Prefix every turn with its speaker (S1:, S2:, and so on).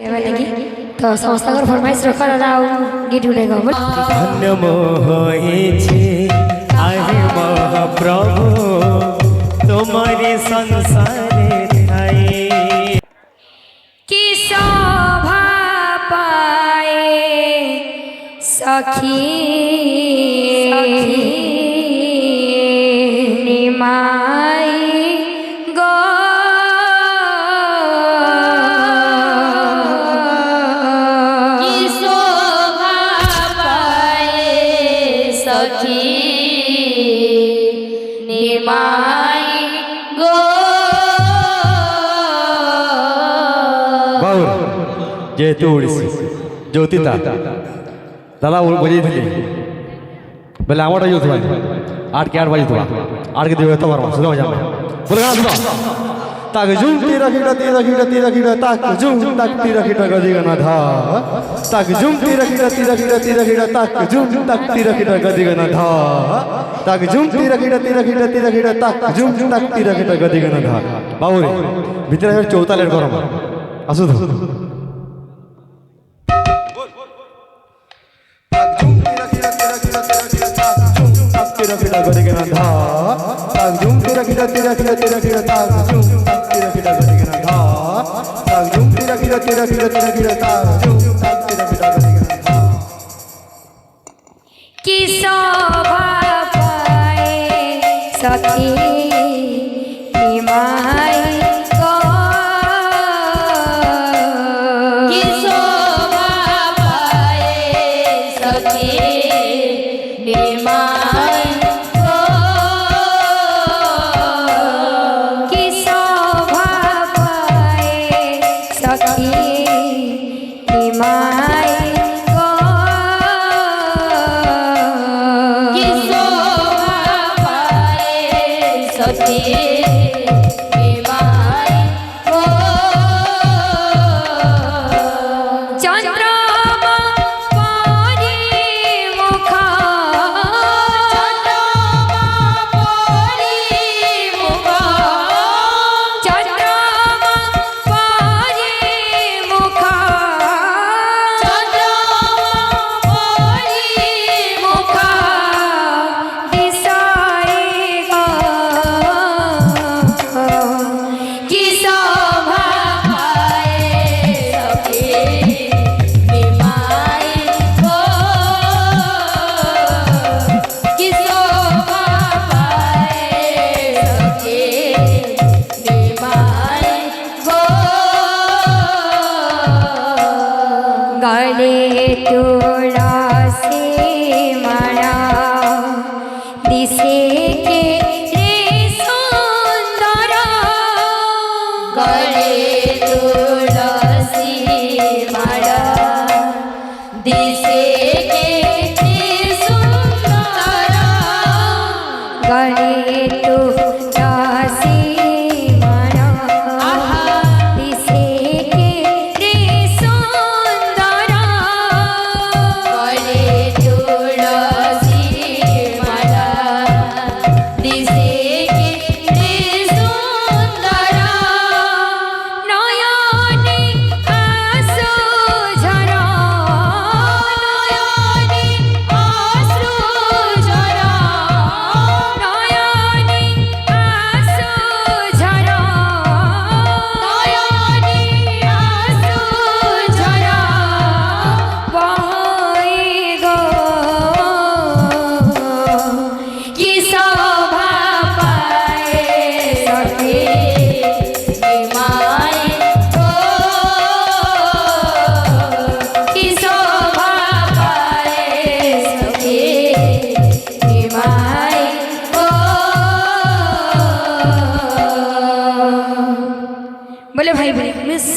S1: लगी तो समस्त फरमाइश रखा गीत गुड़े गाँव
S2: धन्य आहे महाप्रभु तुम्हारी संसारे ठाई
S1: कि शोभा पाए सखी निमाई गो कि शोभा पाए सखी निमाई गो
S2: जेहेतु ओडिसी ज्योतिता दादा बजे बोले आमटा जो आठ के 8 बजे आठ के देवे तो सुधा मजा बोले सुधा ताक झुम तीरा खीटा तीरा खीटा तीरा खीटा ताक झुम ताक तीरा खीटा गदिगा ना धा ताक झुम तीरा खीटा तीरा खीटा तीरा खीटा ताक झुम ताक तीरा खीटा गदिगा ना धा ताक झुम तीरा खीटा तीरा खीटा तीरा खीटा ताक झुम ताक तीरा खीटा गदिगा ना धा बाबू रे भीतर चौथा लेट गरम आसु तो तेरा खीटा गदिगा ना धा ताक झुम तेरा खीटा तेरा खीटा तेरा खीटा ताक झुम तेरा खीटा गदिगा ना धा ताक झुम तेरा खीटा तेरा खीटा तेरा खीटा ताक झुम तेरा खीटा गदिगा ना धा
S1: कि शोभा पाए सखी निमाई गो कि शोभा पाए सखी निमाई गो कि शोभा पाए सखी निमाई गो कि शोभा पाए सखी निमाई गो चंद्रमा परिमुख चंद्रमा परिमुख चंद्रमा परिमुख चंद्रमा परिमुख दिशाई गो कि शोभा पाए सखी निमाई गो कि शोभा पाए सखी निमाई गो गले तुलसी माला दिसे के रे सुंदर गले तुलसी माला दिसे के रे सुंदर गले तुलसी माला दिसे के रे सुंदर गले तुलसी माला दिसे के रे सुंदर नयने आंसू झरा नयने अश्रु झरा नयने आंसू झरा नयने आंसू झरा बहई गो कि शोभा पाए सखी निमाई गो कि शोभा पाए सखी निमाई गो बोले भाई भाई मिस